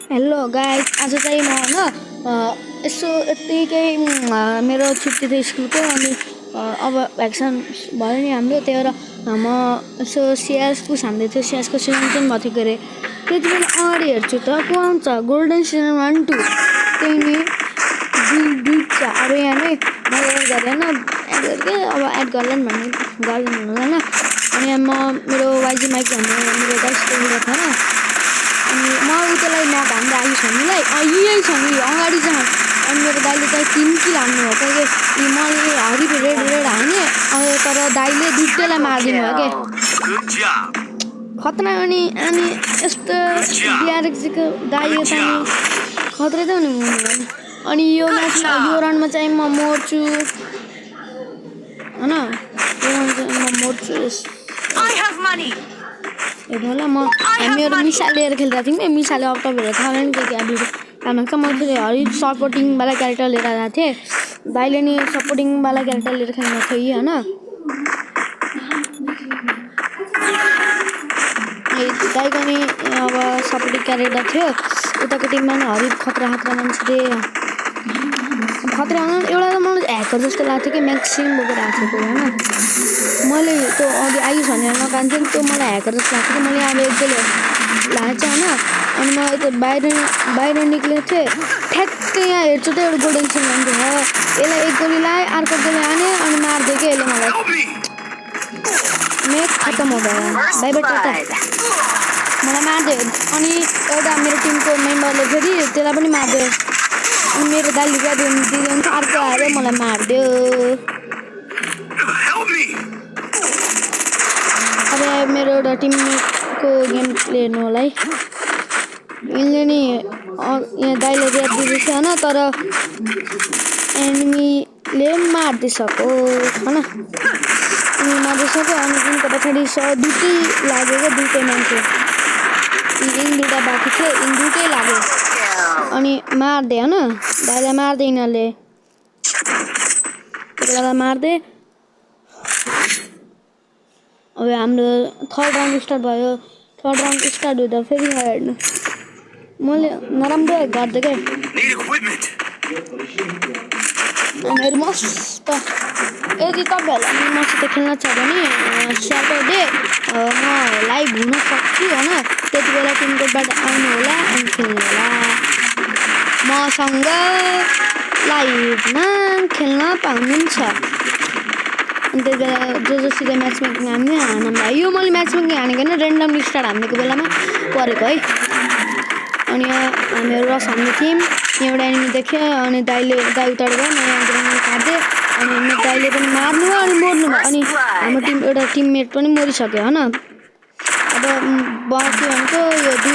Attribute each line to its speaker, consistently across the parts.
Speaker 1: Hello guys, आज चाहिँ म यसो यत्तिकै मेरो छुट्टी थियो स्कुलको अनि अब भ्याक्सन भयो नि हाम्रो, त्यही भएर म यसो सिएस पुस हान्दै थियो। सिएसको सिजन चाहिँ भएको थियो अरे, त्यति बेला अगाडि हेर्छु त को आउँछ गोल्डन सिजन 1 2 त्यही नि दुईवटा अब यहाँ नै मैले एड गरेन, एड गरेँ अब एड गर्दैन भन्ने गर्दैन होला न। अनि म मेरो वाइजी माइक भन्ने मेरो गाइसको भिडियो थियो होइन, अनि म उतैलाई म्याप हान्दै आएको छ निलाई यही छ नि अगाडि चाहिँ। अनि मेरो दाइले चाहिँ 3 किल हान्नु हो कि मैले हरि रेड रेड हाने, तर दाइले दुईटैलाई मारिदिनु भयो के खतरा। अनि यस्तो डिआरएक्सको दाइ त नि खतरा त हुनु हुँदैन। अनि यो म्याचमा यो राउन्डमा चाहिँ म मर्छु होइन, यो राउन्डमा चाहिँ म मर्छु। हेर्नु होला हामीहरू मिसा लिएर खेलिरहेको थियौँ। मिसाले अब तपाईँहरू थाहा नि के भिडियो काम छ। म चाहिँ हरि सपोर्टिङवाला क्यारेक्टर लिएर आएको थिएँ, दाइले नि सपोर्टिङवाला क्यारेक्टर लिएर खेल्नु थियो होइन। दाइको नि अब सपोर्टिङ क्यारेक्टर थियो, उताको टिममा नि हरि खतरा खतरा मान्छे थिए। खतरा एउटा त मलाई ह्याकर जस्तो लाग्थ्यो कि म्याक्सिमम बोकेर आएको थियो होइन। मैले त्यो अघि आइस भनेर नकान्थेँ नि, त्यो मलाई ह्याकर जस्तो लाग्थ्यो कि मैले अब एक गोली लागेको छ होइन। अनि म यता बाहिर निक्लेको थिएँ, ठ्याक्कै यहाँ हेर्छु त एउटा गोल्डन सिन भन्थ्यो हो, यसलाई एक गोली लगाएँ, अर्को गोली हाने अनि मारिदियो कि यसले मलाई। म्याच खत्तम हो गयो बाई बाई टाटा, मलाई मारिदियो। अनि एउटा मेरो टिमको मेम्बरले फेरि त्यसलाई पनि मारिदियो। अनि मेरो दाइले दिइदिन्छ अर्को आएर मलाई मारिदियो। अब मेरो एउटा टिममेटको गेम प्ले हेर्नु होला है। यिनले नि यहाँ दाइले ऱ्याप दिँदैछ होइन, तर एनिमीले मारिदिइसक्यो होइन। अनि मारिदिइसक्यो अनि यिनको पछाडि दुइटै लाग्यो क्या, दुइटै मान्छे यिन दुइटा बाँकी थियो, यिन दुइटै लाग्यो अनि मारिदिए होइन। दाइलाई मारिदिए यिनीहरूले, त्यसलाई मारिदिए। अब हाम्रो थर्ड राउन्ड स्टार्ट भयो। थर्ड राउन्ड स्टार्ट हुँदा फेरि हेर्नु मैले नराम्रो गर्दै क्या हामीहरू मस्त। यदि तपाईँहरूलाई मसित खेल्न छ भने स्याटरडे म लाइभ हुन सक्छु होइन, त्यति बेला टिमकोबाट आउनु होला अनि खेल्नु होला मसँग, लाइभमा खेल्न पाउनुहुन्छ। अनि त्यति बेला जोसित म्याच मेकिङ हान्ने हान्दा यो मैले म्याच मेकिङ हानेको होइन, रेन्डमली स्टार्ट हानेको बेलामा परेको है। अनि हामीहरू रस हान्ने थियौँ, एउटा एनिमी देख्यो अनि दाइ उताबाट गयो, मैले एनिमी काट्दिएँ अनि मेरो दाइले पनि मार्नु भयो अनि मर्नु भयो। अनि हाम्रो एउटा टिममेट पनि मरिसक्यो होइन। अब बाँकी भनेको यो 2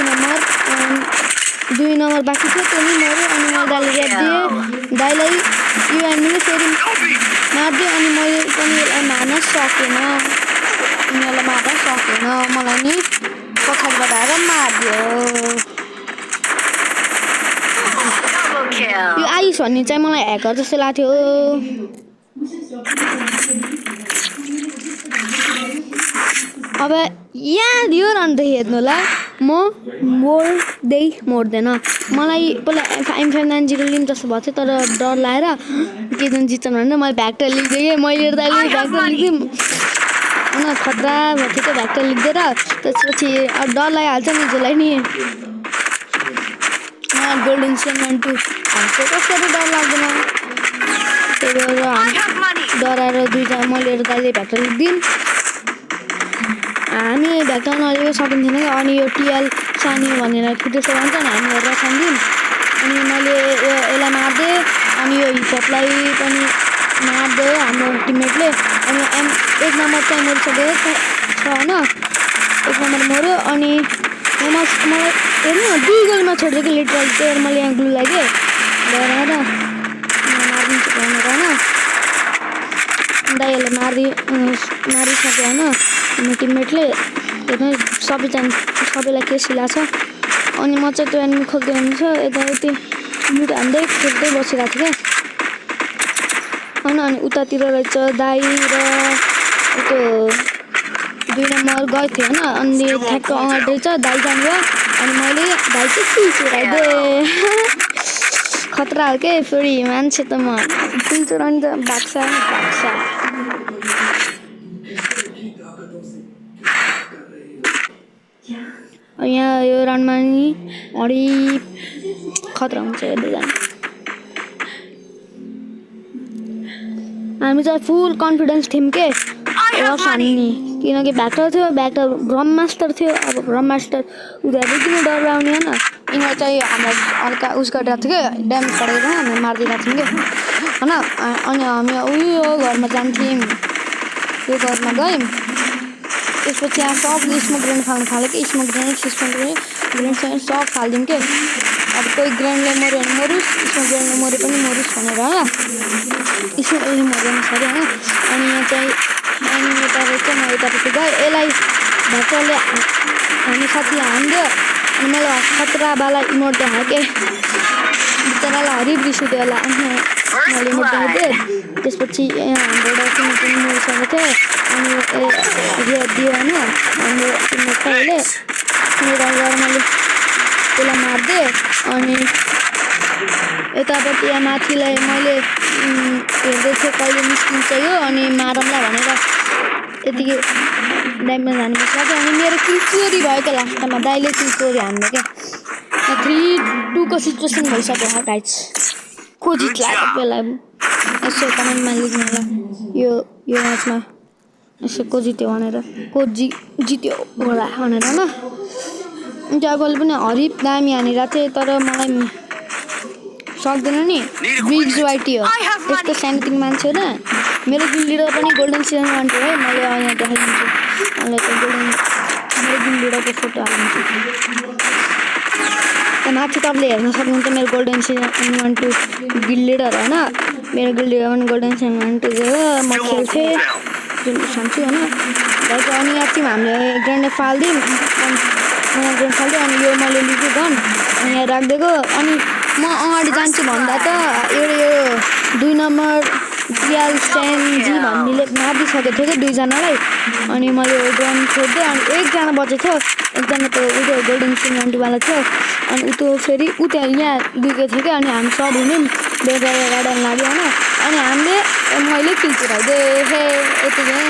Speaker 1: नम्बर बाँकी थियो, त्यो नि मऱ्यो। अनि मैले दाइले ऱ्याप दिएँ, दाइलाई यो एनिमीले फेरि मारिदियो अनि मैले पनि यसलाई मार्न सकेन, यिनीहरूलाई मार्न सकेन, मलाई नि पछाडिबाट आएर मारिदियो। यो आइस भन्ने चाहिँ मलाई ह्याकर जस्तो लाग्थ्यो। अब यहाँ यो राउन्डदेखि हेर्नु होला, म मर्दैन। मलाई पहिला M590 लिउँ जस्तो भएको थियो, तर डर लागेर केजन जित्छन् भनेर मैले भ्याक्टर लिइदिएँ। मैले दाइले भ्याक्टर लिइदिउँ होइन, खतरा भएको थियो त्यो भ्याक्टर लिइदिएर। त्यसपछि अब डर लागिहाल्छ नि जसलाई नि। गोल्डन सिजन 1 2 हान्छ कसरी डर लाग्दैन, त्यही भएर डराएर दुईवटा मैले दाइले भ्याक्टर लिइदिउँ। हामी भ्याक्टर नलिएको सकिन्थेन क्या। अनि यो टिएल सानी भनेर त्यसो भन्छ नि, हामी हेरेर सानिदिउँ। अनि मैले यसलाई मारिदिएँ अनि यो हिपहपलाई पनि मारिदियो हाम्रो टिममेटले। अनि 1 नम्बर चाहिँ मरिसकेको छ होइन, 1 नम्बर मऱ्यो। अनि मलाई हेर्नु 2 गोलीमा छोडिदियो कि लिटरल, त्यही भएर मैले यहाँ ग्लु लगाएँ गएर मारिदिन्छु भनेर होइन। दाइहरूले मारिसक्यो होइन हाम्रो टिममेटले, हेर्नु सबैलाई केस हिलाएको छ। अनि म चाहिँ त्यो एनिमी खोज्दै हुनुहुन्छ यताउति लुट हान्दै खेल्दै बसिरहेको थिएँ क्या होइन। अनि उतातिर रहेछ दाइ र त्यो 2 नम्बर गएको थियो होइन। अनि ठ्याक्क अगाडि रहेछ दाइ जानुभयो अनि मैले भाइ चाहिँ किल चुराइदिएँ खतरा हो के फेरि मान्छे त म किल चुराउनु त भाग्छ यहाँ यो राउन्डमा नि अडी खतरा हुन्छ हेर्दै जानु हामी चाहिँ फुल कन्फिडेन्स थियौँ के रस हान्ने किनकि भ्याक्टर थियो भ्याक्टर ग्रम मास्टर थियो अब ग्रम मास्टर उनीहरू किन डराउने होइन यिनीहरू चाहिँ हामीलाई हल्का उस गरिरहेको थियो कि ड्यामेज परेको हामी मारिदिरहेको थियौँ कि होइन अनि हामी उयो घरमा जान्थ्यौँ त्यो घरमा गयौँ त्यसपछि यहाँ सब स्मोक ग्रेनेड फाल्नु थाल्यो कि स्मोक ग्रेनेड सब फालिदिउँ के अब कोही ग्रेनेडले मऱ्यो भने मरोस् स्मोक ग्रेनेडले मऱ्यो पनि मरोस् भनेर होइन स्मोक ग्रेनेड मर्दैन सरी होइन अनि यहाँ चाहिँ अनि यतापट्टि म यतापट्टि गएँ यसलाई भक्करले हामी साथीले हान्दियो अनि मैले खतरावाला इमोट देखाएँ के बिचरालाई हरिब रिस उठ्यो होला अनि मैले इमोट देखाइदिएँ त्यसपछि यहाँ हाम्रो डकुमेन्ट पनि मरिसकेको थियो अनि यो दियो होइन हाम्रो कहिले गएर मैले त्यसलाई मारिदिएँ अनि यतापट्टि यहाँ माथिलाई मैले हेर्दै थिएँ कहिले निस्किन्छ यो अनि मारौँला भनेर यतिकै ड्यामेज हान्नु सक्यो अनि मेरो किल चोरी भयो क्या लास्टमा दाइले किल चोरी हान्नु क्या 3-2 को सिचुएसन भइसक्यो हो गाइज को जित्ला बेला यसो कमेन्टमा लेख्नु होला यो म्याचमा यसो को जित्यो भनेर को जित्यो होला भनेर होइन जगले पनि हरिप दामी हानिरहेको थिएँ तर मलाई सक्दैन नि ब्रिग्स वाइटी हो त्यस्तो सानोतिनो मान्छे होइन मेरो गिल्डीडर पनि गोल्डन सिजन 1 है मैले यहाँ देखाइदिन्छु मलाई त गोल्डन मेरो गिल्डीडरको फोटो हालिदिन्छु माथि तपाईँले हेर्न सक्नुहुन्छ मेरो गोल्डन सिजन 1-2 गिल्डीडर होइन मेरो गिल्डीडर पनि गोल्डन सिजन 1-2 हो म खेल्थेँ जुन सान्छु होइन भाइको अनि यहाँ चाहिँ हामीले ग्रेनेड फालिदिउँ अनि यो मैले लिएको गन अनि यहाँ राखिदिएको अनि म अगाडि जान्छु भन्दा त यो 2 नम्बर डिएल सेनजी भन्नेले मारिदिइसकेको थियो कि दुईजनालाई अनि मैले गन छोडिदिएँ अनि एकजना बचेको थियो एकजना त उयो गोल्डन सिमेन्टवाला थियो अनि उतो फेरि उता यहाँ दुइको थियो कि अनि हामी सब हुन्यौँ बेगर गार्डन लाग्यो होइन अनि हामीले मैले किल चुराइदिएँ यतिकै